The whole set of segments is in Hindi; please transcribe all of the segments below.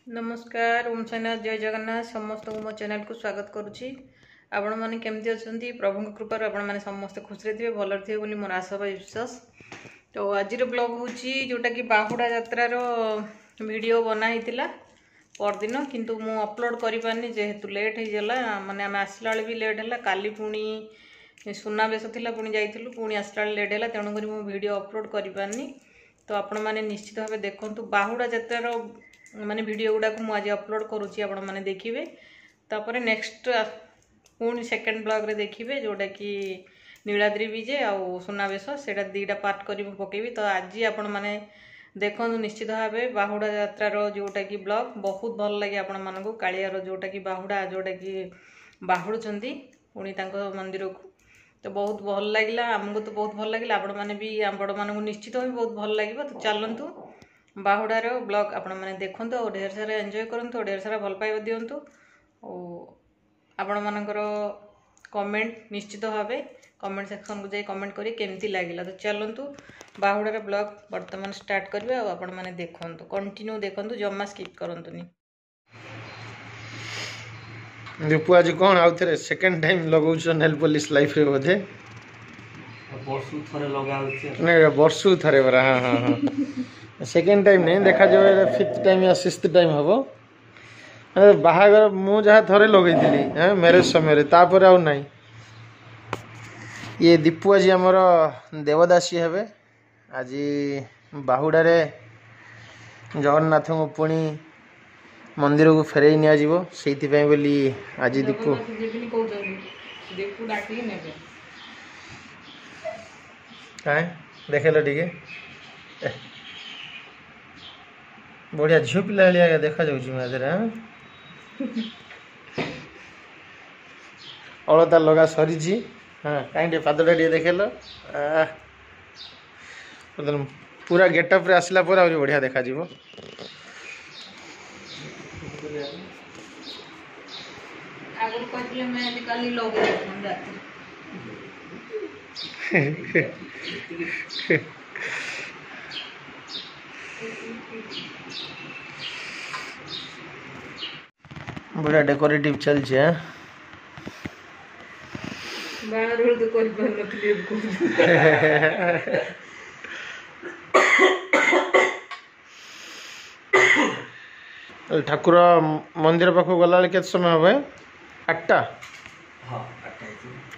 नमस्कार ओम साईनाथ जय जगन्नाथ समस्त मो चैनल को स्वागत करुच्ची। आपण मैंने केमती अच्छा प्रभु कृपार आपण मैंने समस्त खुशी थे भल थे बोली मोर आशा विश्वास। तो आज ब्लॉग हूँ जोटा कि बाहुड़ा यात्रार वीडियो बनाई परदिन किंतु मु अपलोड कर पारनी जेहेतु लेट होगा माने आम आसला भी लेट है काली पुणी सुनावेश थी पुणी जाइलु पुणी आसला लेट है तेणुक वीडियो अपलोड कर पारनी। तो आपण मैंने निश्चित भाव देखु बाहुड़ा यात्रार माने वीडियो गुड़ाक मुझे अपलोड करुच्ची आपण मैंने देखिए। तापर नेक्स्ट पुणी सेकेंड ब्लॉग रे देखिए जोटा कि नीलाद्री विजे आउ सुनावेश से दीटा पार्ट कर पकेबी। तो आज आपण मैंने देखु निश्चित भाव बाहुड़ा यात्रार जोटा कि ब्लॉग बहुत भल लगे आपण मानक कालियार जोटा कि बाहुड़ा जोटा कि बाहुड़ुंट पुणी मंदिर को तो बहुत भल लगे आमको तो बहुत भल लगे आपण मैंने भी बड़ मानक निश्चित भाव बहुत भल लगे। तो चलतु बाहुड़ार ब्लॉग आपण मैंने देखु और ढेर सारा एंजॉय करंतु और ढेर सारा भल पाइबा दिंतु आपण मानकर कमेंट निश्चित भाव कमेंट सेक्शन को जाई कमेंट करी केमती लागिला। तो चलतु बाहुड़ार ब्लॉग वर्तमान स्टार्ट करिवे आ आपण मैंने देखंतु कंटिन्यू देखंतु जम्मा स्किप करंतुनी। दीपू आज कौन आउ थे सेकंड टाइम लगाउछ नेल पॉलिश लाइफ रे बोधे वर्षु थरे लगाउछ नहीं वर्षु थरे बरा। हां हां हां सेकंड टाइम नहीं देखा जो फिफ्थ टाइम या सिक्स्थ टाइम हबो। बाहागर मु जहाँ थरे लगे थी मैरेज समय तापर आउ नहीं। ये दीपू आज आमर देवदासी हेबे आज बाहुड़े जगन्नाथ को पुणी मंदिर को फेरई नि बोली आज दीपू देखेल टे बढ़िया झील पिला भाया देखा जाऊे अलता लगा सरी। हाँ कहीं पादटा टे देखेल पूरा गेटअप रे आसला पर आहुरी बढ़िया देखा जीवो। बढ़िया डेकोरेटिव चलছে ठाकुर मंदिर पाख गला के समय हे 8टा। हां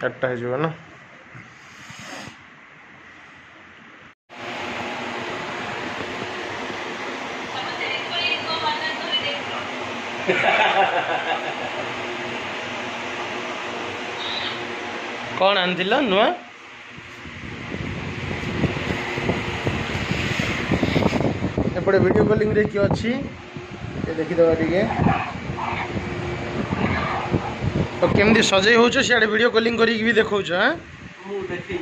8टा हो ना। कौन आनथिल नुआ एपटे वीडियो कॉलिंग रे कि अछि देखी दबा टिके तो केमदी सजई होछ सियाडे वीडियो कॉलिंग करी भी देखौछ। हां मु देखी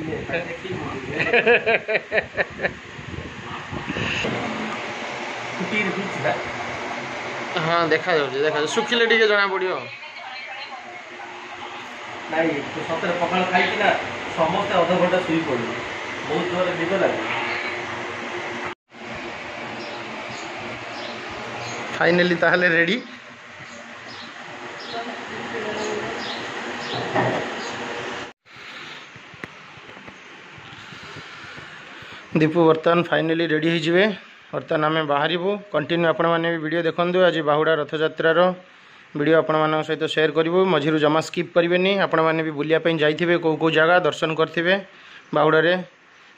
हाँ देखा सुखिले टिके जना पड़ियो नहीं तो सतरे पखाल खाई कि ना समस्त आधा घंटा सुई पड़े बहुत जोर निद लगे। फाइनली ताहले रेडी दीपू बर्तमान फाइनली रेडी हो जाए। बर्तमान आम बाहर कंटिन्यू आपण मैंने वीडियो देखु आज बाहुड़ा रथ यात्रार वीडियो आपण मान सहित शेयर करूँ मझिरू जमा स्किप करेंगे। आपण मैंने भी बुलायापी जाइए कौ कौ जगह दर्शन करेंगे बाहुड़े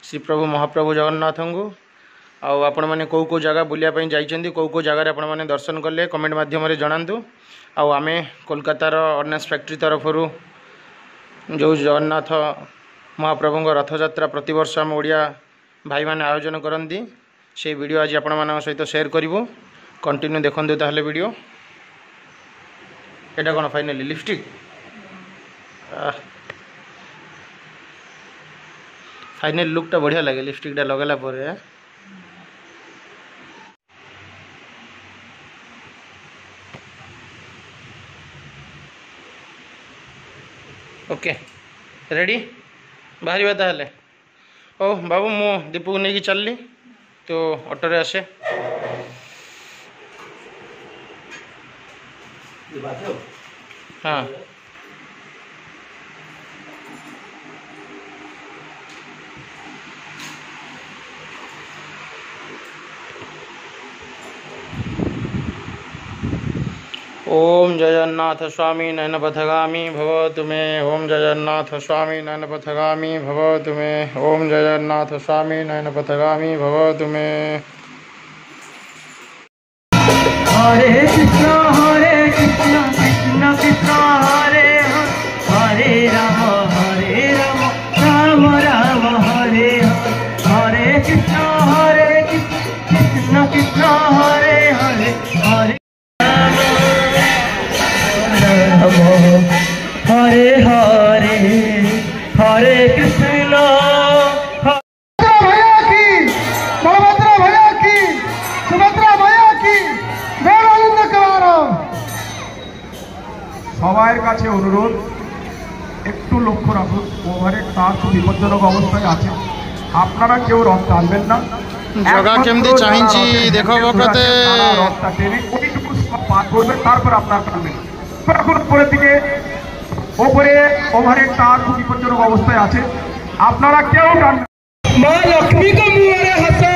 श्री प्रभु महाप्रभु जगन्नाथ को आपण मैंने कौ कौ जगह बुलायापी जाइए कौ कौ जगार आपण मैंने दर्शन कले कमेंट मध्यम जनातु। आम कोलकातार अर्नेस फैक्ट्री तरफ जो जगन्नाथ महाप्रभु रथ यात्रा प्रति वर्ष आम ओडिया भाई मैंने आयोजन करती से वीडियो आज आपण मान सहित शेयर करूँ कंटिन्यू देखते ताहले वीडियो। एटा कौन फाइनली लिपस्टिक फाइनल लुकटा बढ़िया लगे लिपस्टिकटा लगेला पर ओके रेडी बाहर ताहले। ओ बाबू मु दीपू को लेकिन चलली तो ऑटो रे आसे ये बाजो हाँ ओम जगन्नाथ स्वामी नयनपथगामी भव तुम्हें। ओम जगन्नाथ स्वामी नयनपथगामी भव तुम्हें। ओम जगन्नाथ स्वामी नयनपथगामी भव तुम्हें। हरे कृष्ण कृष्ण कृष्ण हरे हरे राम राम राम हरे हरे कृष्ण कृष्ण हरे हरे हरे हरे हरे हरे कृष्ण भैया की बलभद्र भैया की सुभद्रा भैया की गौरविंद करारो সবার কাছে অনুরোধ একটু লক্ষ্য রাখুন ওভারে তার খুব বিপজ্জনক অবস্থায় আছে আপনারা কেউ রথ টানবেন না জগা কেমতি চাইছি দেখো বকতে রথটা টেনে ওইটুকু পার করবেন তারপর আপনার টানবেন এখন উপরের দিকে ওপরে ওভারে তার খুব বিপজ্জনক অবস্থায় আছে আপনারা কেউ টানবেন মা লক্ষ্মী को मुहरे हंसो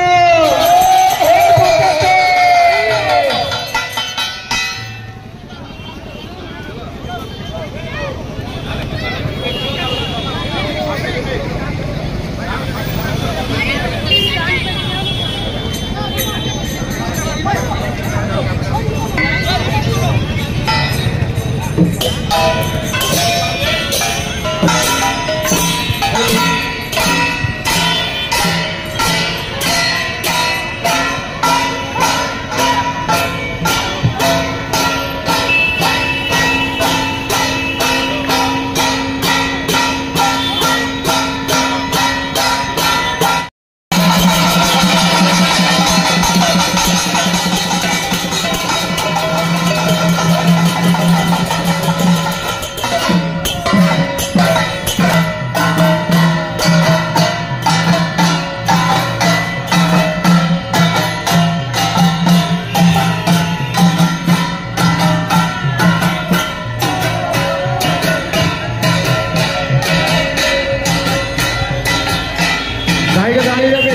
সাইডে দাঁড়িয়ে যাবে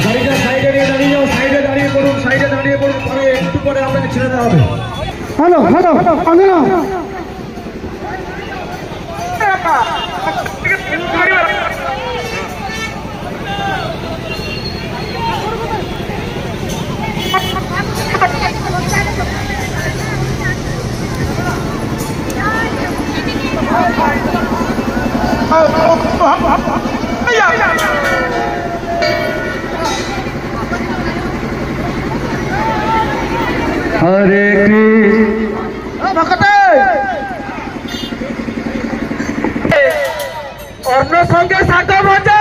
গাড়িটা সাইডে নিয়ে দাঁড়িয়ে যাও সাইডে দাঁড়িয়ে পড়ুন পরে একটু পরে আপনাকে ছেড়ে দেওয়া হবে হ্যালো हरे अन्न संगे शाग भजा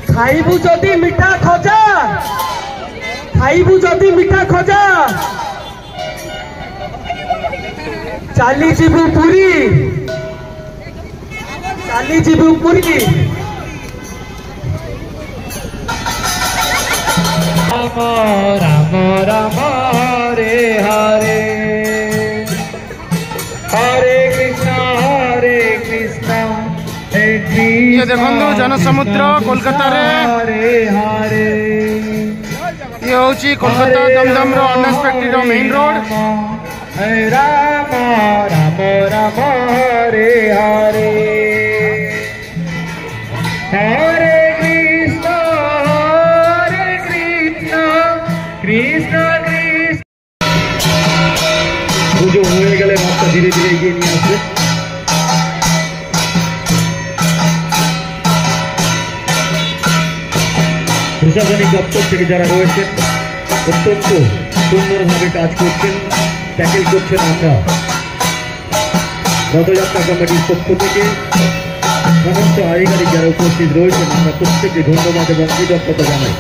खाइबू जदि मीठा खजा चाली जीवु पुरी राम राम हरे हरे हरे कृष्ण ये देखो जनसमुद्र कोलकाता रे हरे हरे ये होची कोलकाता दमदम रो unexpected main road Ram Ram Ram Hare Hare Hare Krishna Krishna পুজো হয়ে গেলে রাস্তা ধীরে ধীরে এগিয়ে নিয়ে আসবে প্রশাসনিক দপ্তর থেকে যারা রয়েছেন অত্যন্ত সুন্দরভাবে কাজ করছেন ট্যাকেল করছেন আমরা রথযাত্রা কমিটির পক্ষ থেকে সমস্ত আধিকারিক যারা উপস্থিত রয়েছেন আমরা প্রত্যেকে ধন্যবাদ এবং কৃতজ্ঞতা জানাই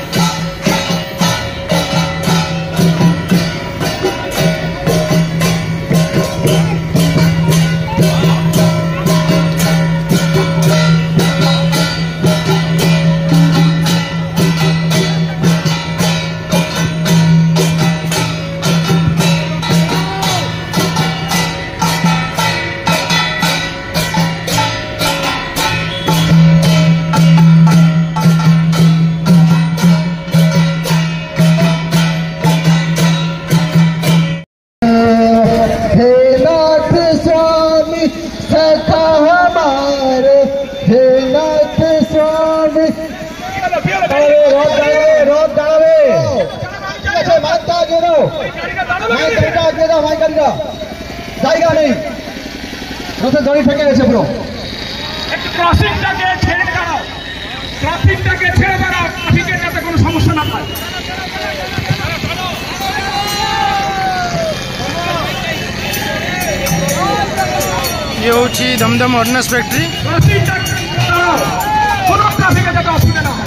দিয়ে দাও, মাইক গাড়িটা দিয়ে দাও, মাইক গাড়িটা জায়গা নেই, রথের দড়ি ঠেকে গেছে পুরো। একটু ক্রসিংটাকে ছেড়ে দাঁড়াও, ট্রাফিকটাকে ছেড়ে দাঁড়াও, ট্রাফিকের যাতে কোনো সমস্যা না পায়। ये हूँ दमदम ऑर्डिनेंस फैक्ट्री। ট্রাফিকটাকে দাঁড়াও, কোনো ট্রাফিকের যাতে অসুবিধা না হয়।